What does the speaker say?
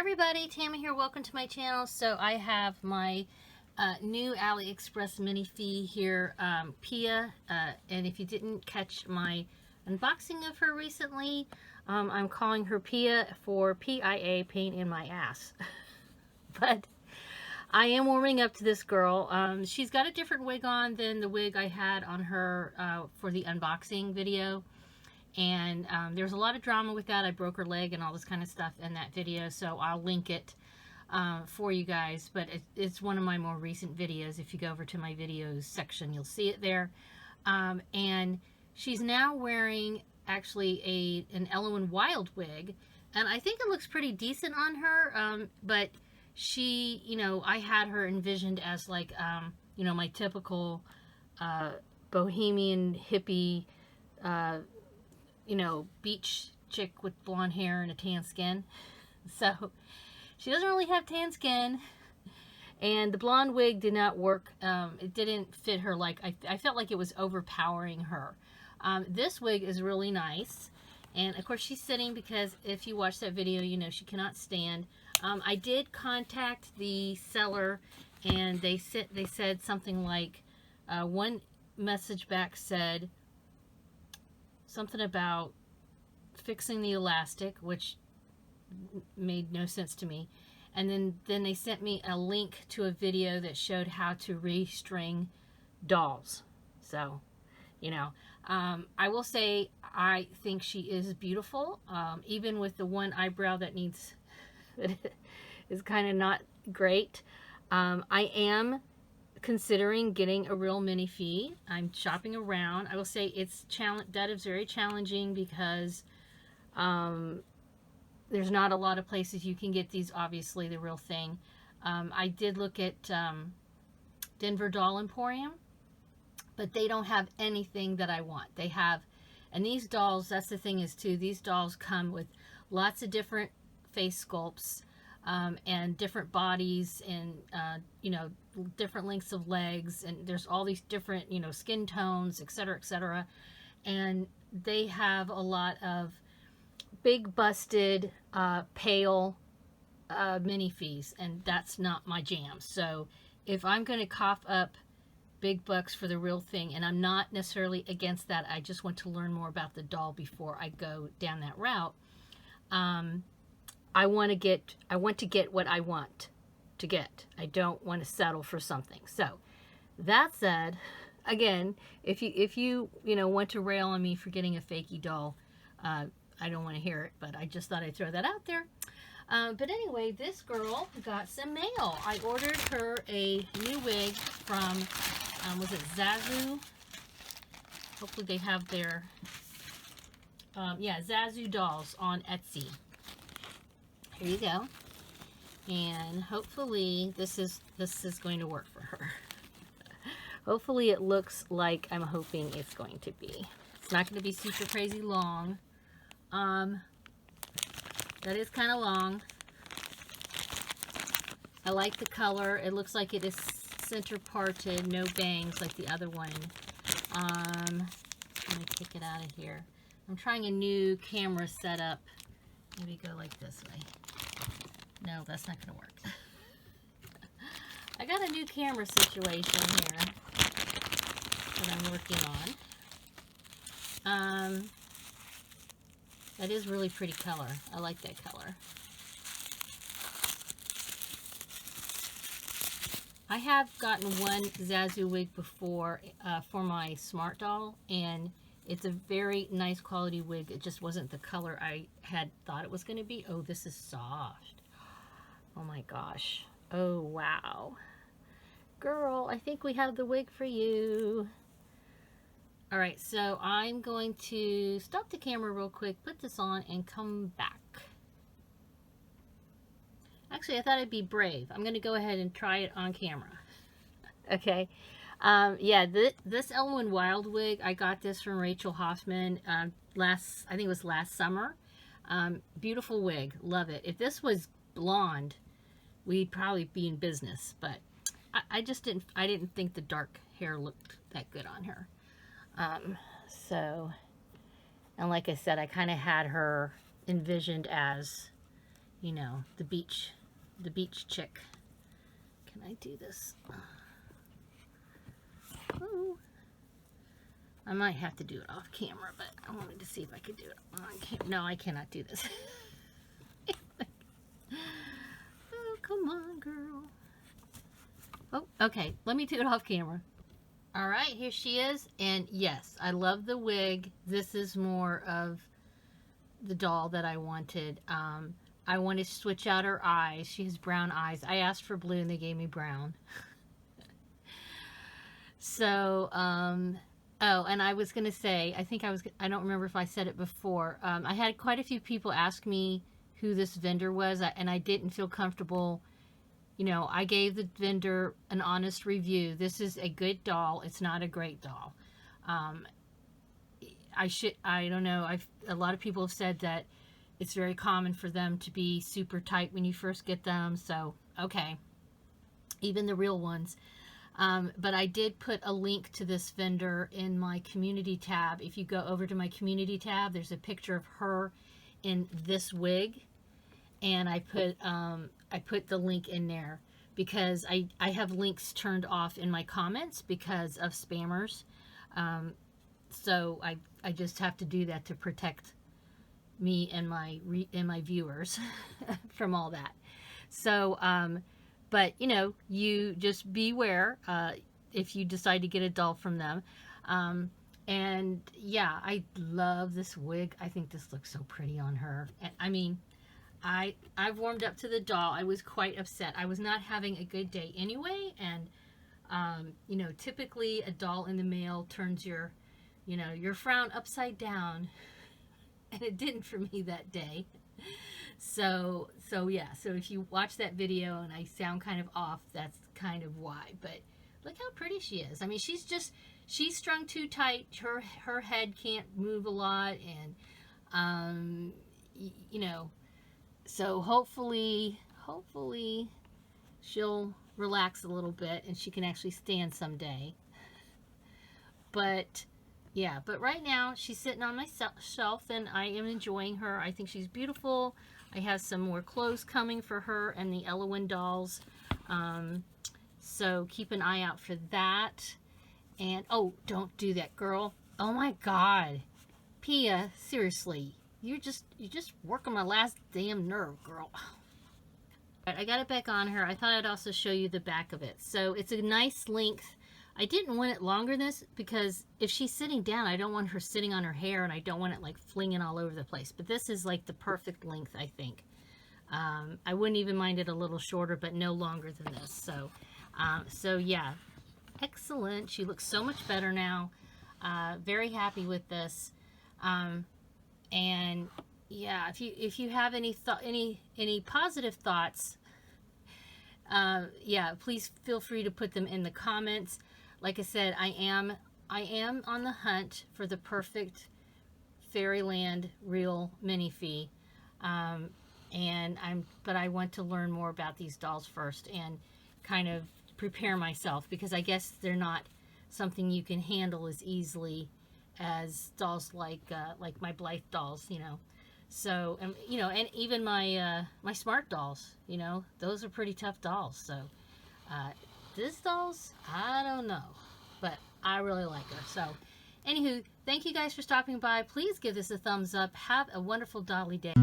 everybody, Tammy here. Welcome to my channel. So I have my new AliExpress Minifee here, Pia, and if you didn't catch my unboxing of her recently, I'm calling her Pia for P-I-A, pain in my ass. But I am warming up to this girl. She's got a different wig on than the wig I had on her for the unboxing video. And there's a lot of drama with that. I broke her leg and all this kind of stuff in that video, so I'll link it for you guys. But it's one of my more recent videos. If you go over to my videos section, you'll see it there. And she's now wearing actually an Ellen Wild wig, and I think it looks pretty decent on her. But she, you know, I had her envisioned as like, you know, my typical bohemian hippie, you know, beach chick with blonde hair and a tan skin. So she doesn't really have tan skin, and the blonde wig did not work. It didn't fit her. Like I felt like it was overpowering her. This wig is really nice, and of course she's sitting because if you watch that video, you know she cannot stand. I did contact the seller, and they said something like, one message back said something about fixing the elastic, which made no sense to me. And then they sent me a link to a video that showed how to restring dolls. So, you know, I will say I think she is beautiful, even with the one eyebrow that needs, is kind of not great. I am considering getting a real Minifee. I'm shopping around. I will say that is very challenging because there's not a lot of places you can get these, obviously, the real thing. I did look at Denver Doll Emporium, but they don't have anything that I want. They have, and these dolls, that's the thing is too, these dolls come with lots of different face sculpts, and different bodies, and you know, different lengths of legs, and there's all these different, you know, skin tones, etc., etc. And they have a lot of big busted pale Minifees, and that's not my jam. So if I'm going to cough up big bucks for the real thing, and I'm not necessarily against that, I just want to learn more about the doll before I go down that route. I want to get what I want to get. I don't want to settle for something. So that said, again, if you know, want to rail on me for getting a fakey doll, I don't want to hear it, but I just thought I'd throw that out there. But anyway, this girl got some mail. I ordered her a new wig from, was it Zazu? Hopefully they have their, yeah, Zazu Dolls on Etsy. Here you go. And hopefully this is going to work for her. Hopefully it looks like I'm hoping it's going to be. It's not going to be super crazy long. That is kind of long. I like the color. It looks like it is center parted, no bangs like the other one. Let me kick it out of here. I'm trying a new camera setup. Maybe go like this way. No, that's not going to work. I got a new camera situation here that I'm working on. That is really pretty color. I like that color. I have gotten one Zazu wig before for my smart doll, and it's a very nice quality wig. It just wasn't the color I had thought it was going to be. Oh, this is soft. Oh my gosh. Oh, wow. Girl, I think we have the wig for you. All right, so I'm going to stop the camera real quick, put this on, and come back. Actually, I thought I'd be brave. I'm going to go ahead and try it on camera. Okay. Yeah, this Ellen Wild wig, I got this from Rachel Hoffman I think it was last summer. Beautiful wig. Love it. If this was blonde, we'd probably be in business, but I didn't think the dark hair looked that good on her. So, and like I said, I kind of had her envisioned as, you know, the beach chick. Can I do this? Oh, I might have to do it off camera, but I wanted to see if I could do it on camera. No, I cannot do this. Oh, come on, girl. Oh, okay. Let me do it off camera. All right, here she is. And yes, I love the wig. This is more of the doll that I wanted. I wanted to switch out her eyes. She has brown eyes. I asked for blue and they gave me brown. So, oh, and I was going to say, I don't remember if I said it before. I had quite a few people ask me who this vendor was, and I didn't feel comfortable. You know, I gave the vendor an honest review. This is a good doll. It's not a great doll. I don't know. A lot of people have said that it's very common for them to be super tight when you first get them. So, okay. Even the real ones. But I did put a link to this vendor in my community tab. If you go over to my community tab, there's a picture of her in this wig. And I put the link in there because I have links turned off in my comments because of spammers. So I just have to do that to protect me and my viewers from all that. So, but you know, you just beware if you decide to get a doll from them. And yeah, I love this wig. I think this looks so pretty on her. I mean, I've warmed up to the doll. I was quite upset. I was not having a good day anyway, and you know, typically a doll in the mail turns your, you know, your frown upside down, and it didn't for me that day. So yeah, so if you watch that video and I sound kind of off, that's kind of why. But look how pretty she is. I mean, she's strung too tight. Her head can't move a lot, and you know, so hopefully she'll relax a little bit and she can actually stand someday. But yeah, but right now she's sitting on my shelf and I am enjoying her. I think she's beautiful. I have some more clothes coming for her and the Elowen dolls. So keep an eye out for that. And oh, don't do that, girl. Oh my God. Pia, seriously. You're just working my last damn nerve, girl. I got it back on her. I thought I'd also show you the back of it. So it's a nice length. I didn't want it longer than this because if she's sitting down, I don't want her sitting on her hair and I don't want it like flinging all over the place. But this is like the perfect length, I think. I wouldn't even mind it a little shorter, but no longer than this. So yeah, excellent. She looks so much better now. Very happy with this. And yeah, if you have any positive thoughts, yeah, please feel free to put them in the comments. Like I said, I am on the hunt for the perfect Fairyland real Minifee. But I want to learn more about these dolls first and kind of prepare myself, because I guess they're not something you can handle as easily as dolls like my Blythe dolls, you know. So, you know, and even my my Smart dolls, you know, those are pretty tough dolls. So, this dolls, I don't know, but I really like her. So, anywho, thank you guys for stopping by. Please give this a thumbs up. Have a wonderful dolly day.